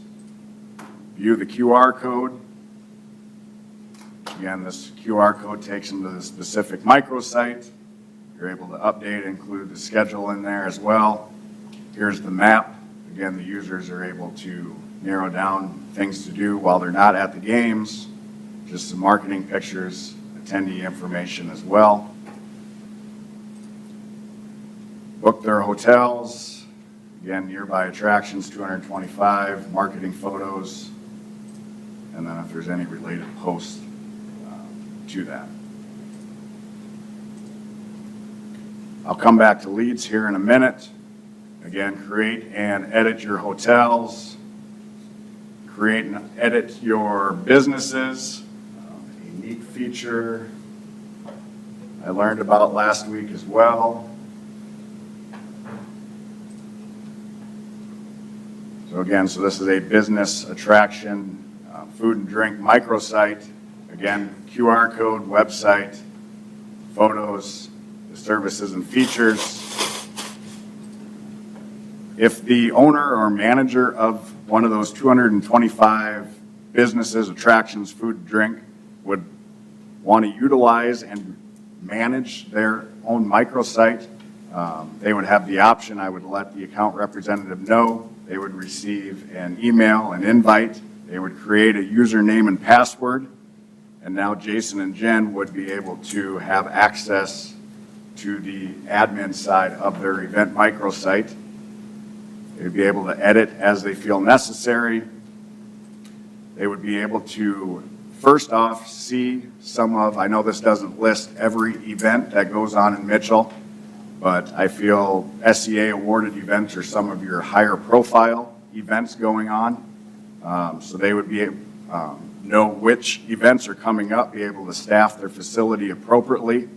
view the QR code. Again, this QR code takes them to the specific microsite. You're able to update, include the schedule in there as well. Here's the map. Again, the users are able to narrow down things to do while they're not at the games. Just some marketing pictures, attendee information as well. Book their hotels. Again, nearby attractions, 225, marketing photos, and then if there's any related posts to that. I'll come back to leads here in a minute. Again, create and edit your hotels. Create and edit your businesses. A neat feature I learned about last week as well. So again, so this is a business attraction, food and drink microsite. Again, QR code, website, photos, the services and features. If the owner or manager of one of those 225 businesses, attractions, food and drink would want to utilize and manage their own microsite, they would have the option. I would let the account representative know. They would receive an email, an invite. They would create a username and password. And now Jason and Jen would be able to have access to the admin side of their event microsite. They'd be able to edit as they feel necessary. They would be able to, first off, see some of, I know this doesn't list every event that goes on in Mitchell, but I feel SEA awarded events are some of your higher profile events going on. So they would be know which events are coming up, be able to staff their facility appropriately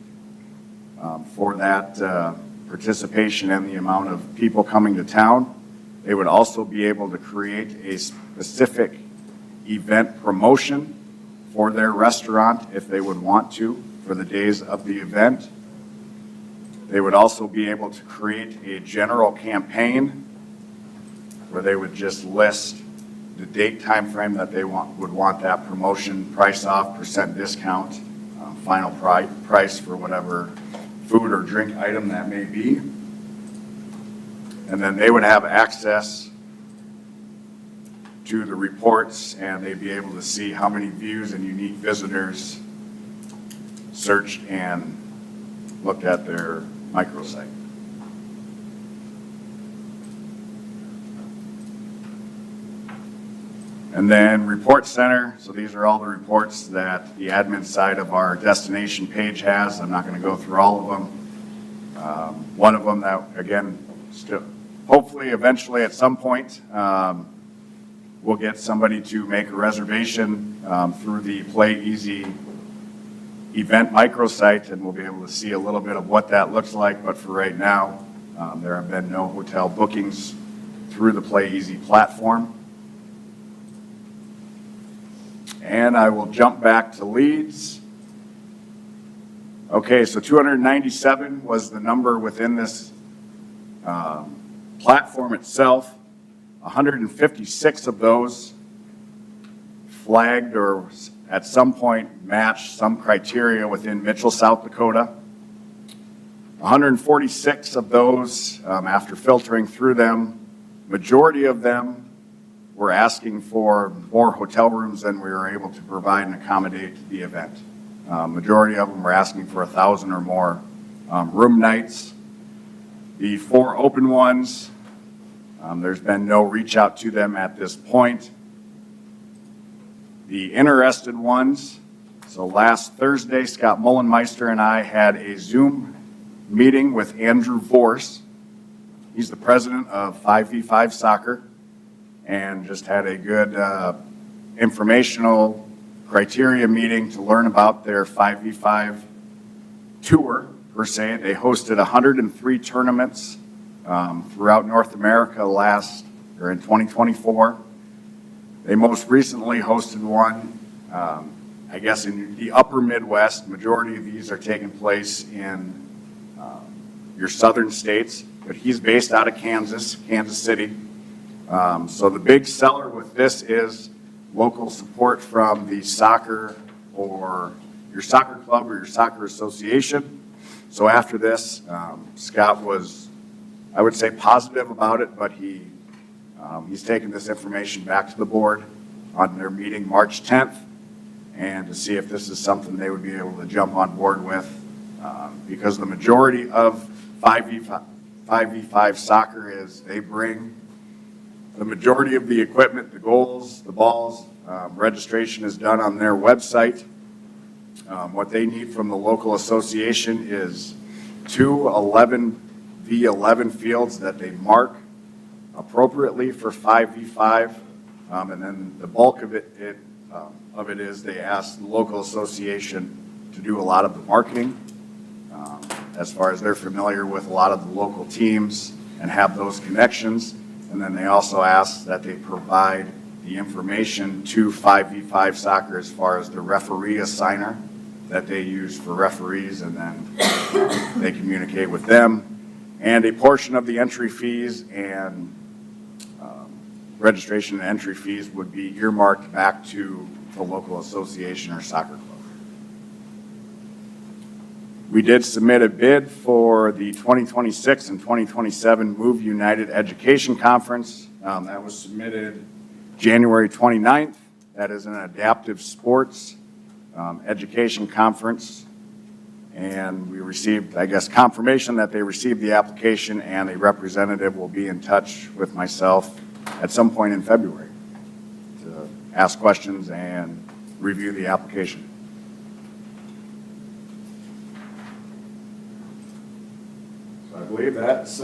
for that participation and the amount of people coming to town. They would also be able to create a specific event promotion for their restaurant if they would want to for the days of the event. They would also be able to create a general campaign where they would just list the date time frame that they would want that promotion, price off, % discount, final price for whatever food or drink item that may be. And then they would have access to the reports, and they'd be able to see how many views and unique visitors searched and looked at their microsite. And then Report Center, so these are all the reports that the admin side of our destination page has. I'm not going to go through all of them. One of them that, again, still, hopefully eventually at some point, we'll get somebody to make a reservation through the Play Easy event microsite, and we'll be able to see a little bit of what that looks like. But for right now, there have been no hotel bookings through the Play Easy platform. And I will jump back to leads. Okay, so 297 was the number within this platform itself. 156 of those flagged or at some point matched some criteria within Mitchell, South Dakota. 146 of those, after filtering through them, majority of them were asking for more hotel rooms than we were able to provide and accommodate the event. Majority of them were asking for 1,000 or more room nights. The 4 open ones, there's been no reach out to them at this point. The interested ones, so last Thursday, Scott Mullenmeister and I had a Zoom meeting with Andrew Vorse. He's the president of 5v5 Soccer, and just had a good informational criteria meeting to learn about their 5v5 tour, per se. They hosted 103 tournaments throughout North America in 2024. They most recently hosted one, I guess, in the upper Midwest. Majority of these are taking place in your southern states, but he's based out of Kansas City. So the big seller with this is local support from the soccer or your soccer club or your soccer association. So after this, Scott was, I would say, positive about it, but he's taken this information back to the board on their meeting March 10th, and to see if this is something they would be able to jump on board with, because the majority of 5v5 soccer is they bring the majority of the equipment, the goals, the balls. Registration is done on their website. What they need from the local association is 2 11v11 fields that they mark appropriately for 5v5. And then the bulk of it is they ask the local association to do a lot of the marketing, as far as they're familiar with a lot of the local teams and have those connections. And then they also ask that they provide the information to 5v5 Soccer as far as the referee assigner that they use for referees, and then they communicate with them. And a portion of the entry fees and registration and entry fees would be earmarked back to the local association or soccer club. We did submit a bid for the 2026 and 2027 Move United Education Conference. That was submitted January 29th. That is an adaptive sports education conference. And we received, I guess, confirmation that they received the application, and a representative will be in touch with myself at some point in February to ask questions and review the application. So I believe that's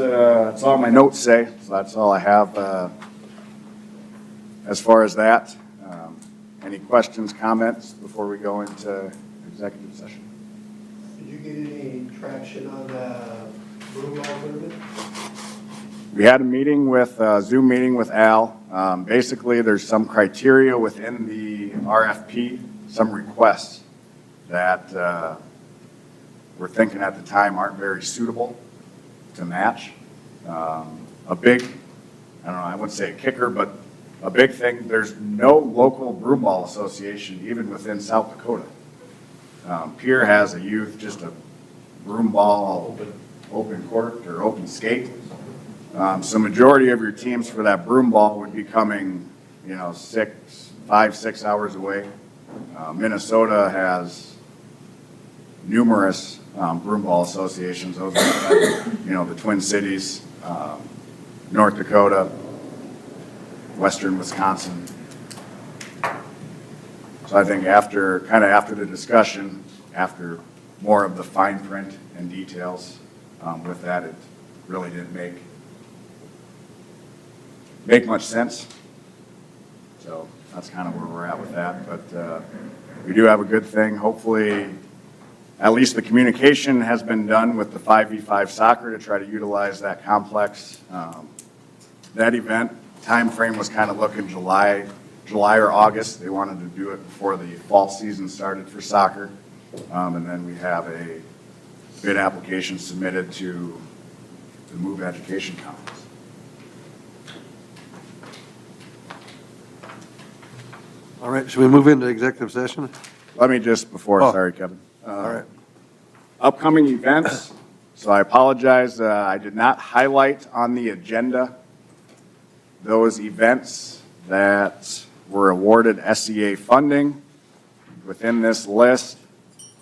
all my notes say. So that's all I have as far as that. Any questions, comments before we go into executive session? Did you get any traction on the broom ball tournament? We had a meeting with, Zoom meeting with Al. Basically, there's some criteria within the RFP, some requests that we're thinking at the time aren't very suitable to match. A big, I don't know, I wouldn't say a kicker, but a big thing, there's no local broom ball association even within South Dakota. Pierre has a youth, just a broom ball, open court or open skate. So majority of your teams for that broom ball would be coming, 5, 6 hours away. Minnesota has numerous broomball associations. Those are, the Twin Cities, North Dakota, Western Wisconsin. So I think after the discussion, after more of the fine print and details with that, it really didn't make much sense. So that's kind of where we're at with that. But we do have a good thing. Hopefully, at least the communication has been done with the 5v5 soccer to try to utilize that complex. That event time frame was kind of looking July or August. They wanted to do it before the fall season started for soccer. And then we have a bid application submitted to the Move Education Conference. All right, should we move into executive session? Let me just, sorry, Kevin. All right. Upcoming events. So I apologize, I did not highlight on the agenda those events that were awarded SEA funding within this list,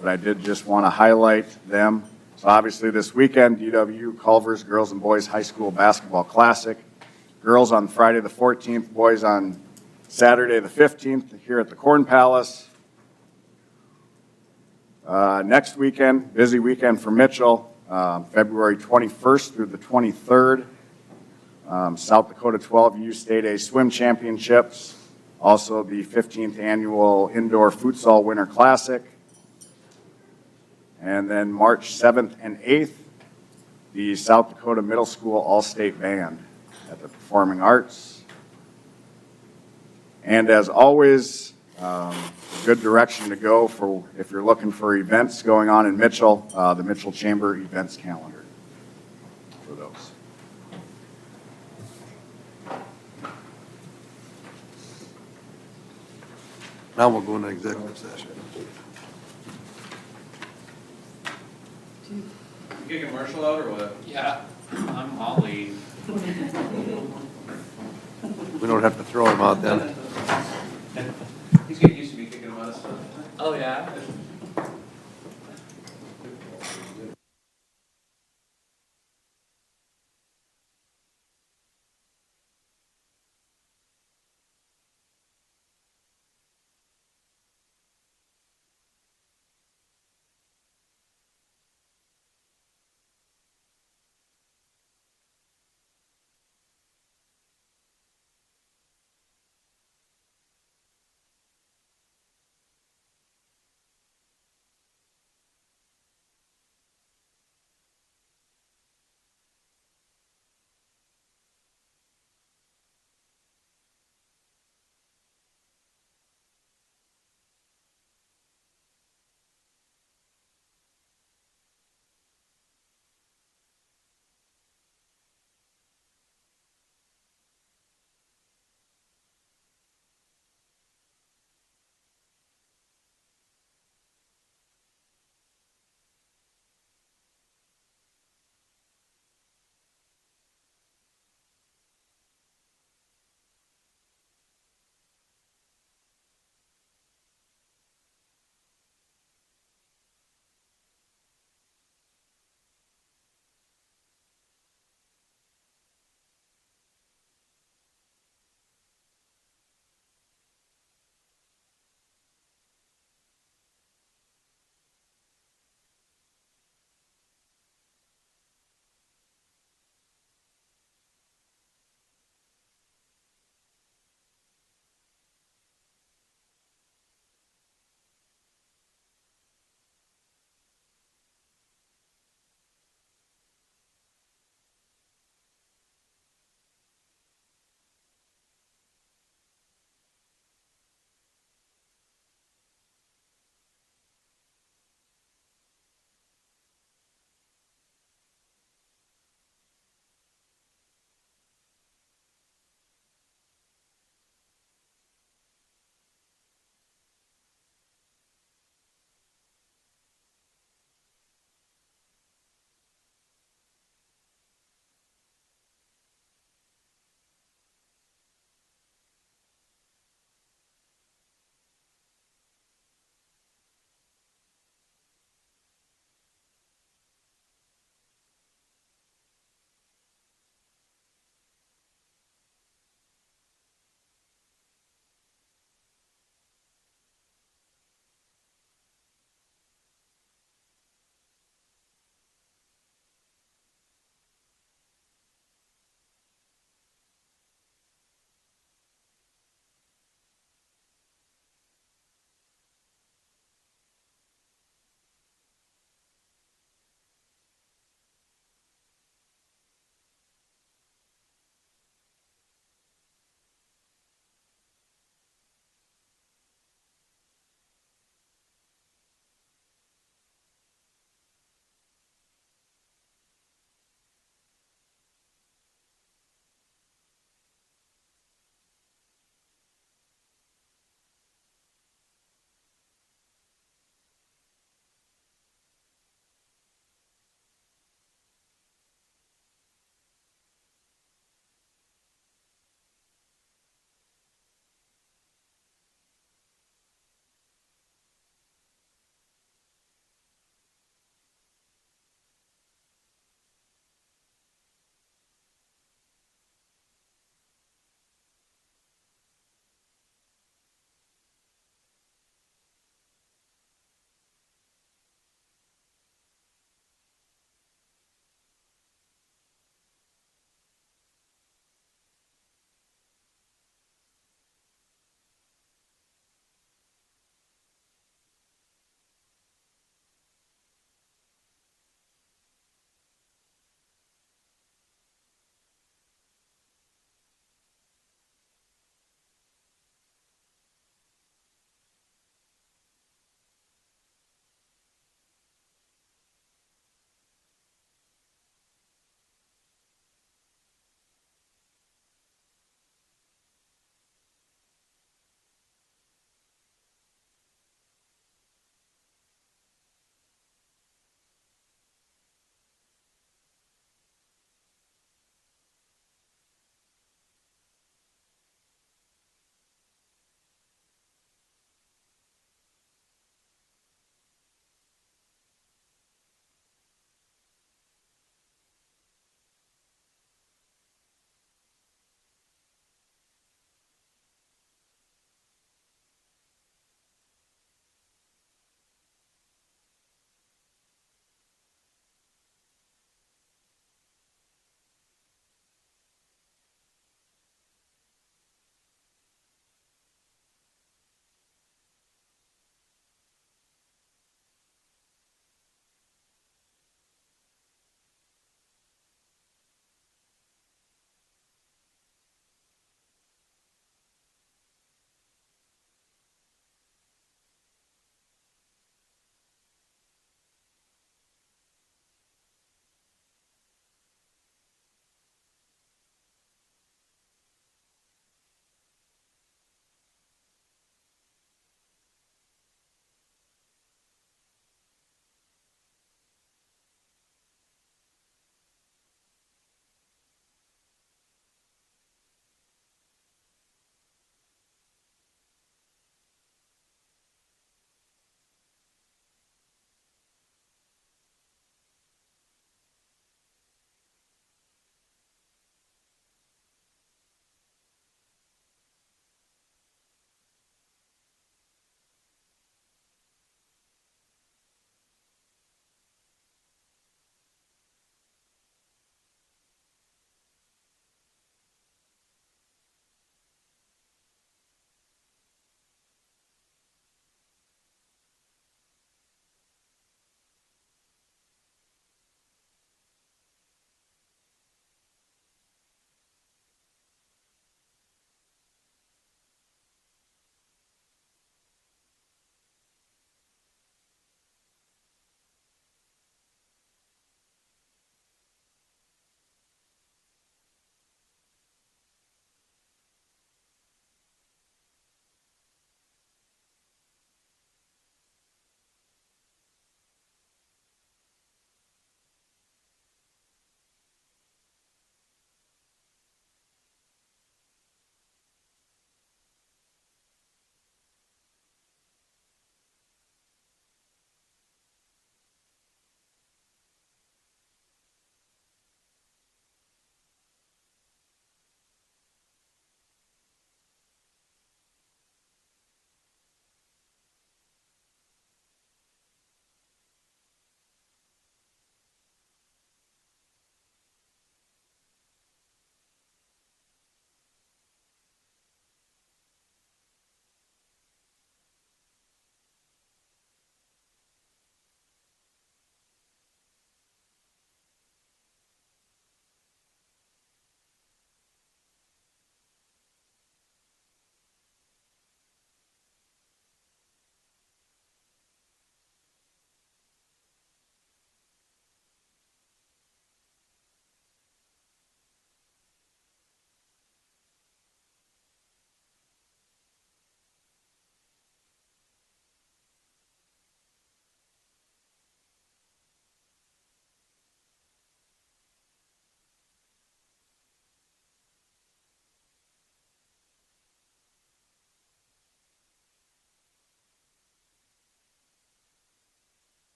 but I did just want to highlight them. So obviously this weekend, DW Culver's Girls and Boys High School Basketball Classic. Girls on Friday the 14th, boys on Saturday the 15th here at the Corn Palace. Next weekend, busy weekend for Mitchell, February 21st through the 23rd. South Dakota 12U State A Swim Championships, also the 15th Annual Indoor Futsal Winter Classic. And then March 7th and 8th, the South Dakota Middle School All-State Band at the Performing Arts. And as always, good direction to go for if you're looking for events going on in Mitchell, the Mitchell Chamber events calendar for those. Now we'll go into executive session. You get a commercial out or what? Yeah, I'll leave. We don't have to throw him out then. He's getting used to me kicking him out of stuff. Oh, yeah?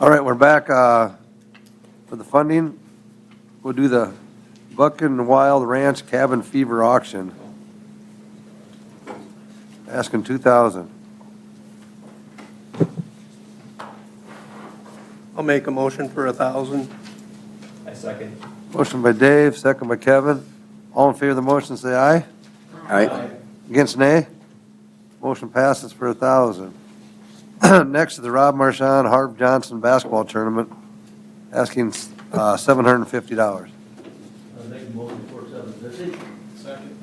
All right, we're back for the funding. We'll do the Buck and Wild Ranch Cabin Fever auction. Asking $2,000. I'll make a motion for 1,000. I second. Motion by Dave, second by Kevin. All in favor of the motion, say aye. Aye. Against, nay. Motion passes for 1,000. Next is the Rob Marchand Harv Johnson Basketball Tournament, asking $750. I'll make a motion for 750. Second.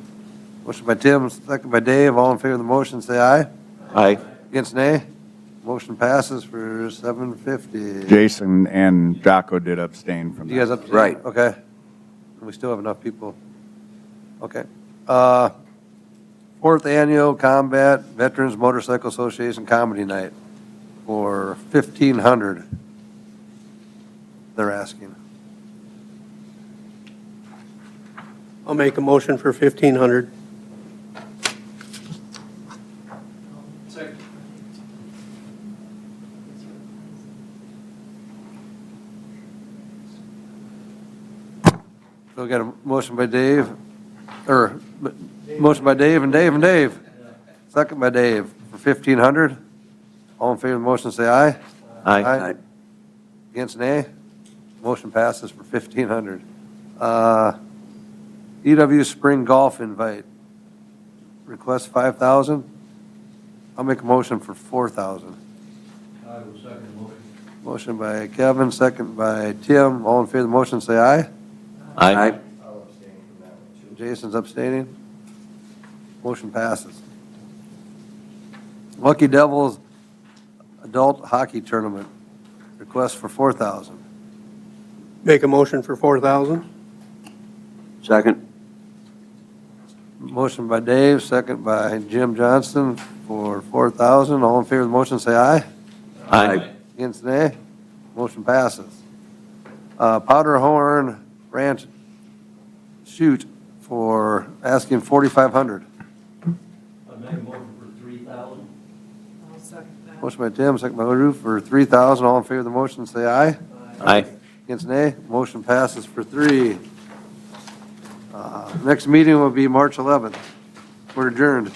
Motion by Tim, second by Dave. All in favor of the motion, say aye. Aye. Against, nay. Motion passes for $750. Jason and Jocko did abstain from that. You guys up to date? Right. Okay. We still have enough people. Okay. Fourth Annual Combat Veterans Motorcycle Association Comedy Night for $1,500. They're asking. I'll make a motion for 1,500. Second. So we got a motion by Dave, or motion by Dave and Dave and Dave. Second by Dave for 1,500. All in favor of the motion, say aye. Aye. Against, nay. Motion passes for 1,500. EW Spring Golf Invite. Request 5,000. I'll make a motion for 4,000. I will second the motion. Motion by Kevin, second by Tim. All in favor of the motion, say aye. Aye. I'll abstain from that one, too. Jason's abstaining. Motion passes. Lucky Devils Adult Hockey Tournament. Request for 4,000. Make a motion for 4,000. Second. Motion by Dave, second by Jim Johnston for 4,000. All in favor of the motion, say aye. Aye. Against, nay. Motion passes. Powderhorn Ranch Shoot for asking 4,500. I'll make a motion for 3,000. I'll second that. Motion by Tim, second by Lou for 3,000. All in favor of the motion, say aye. Aye. Against, nay. Motion passes for 3. Next meeting will be March 11th. We're adjourned.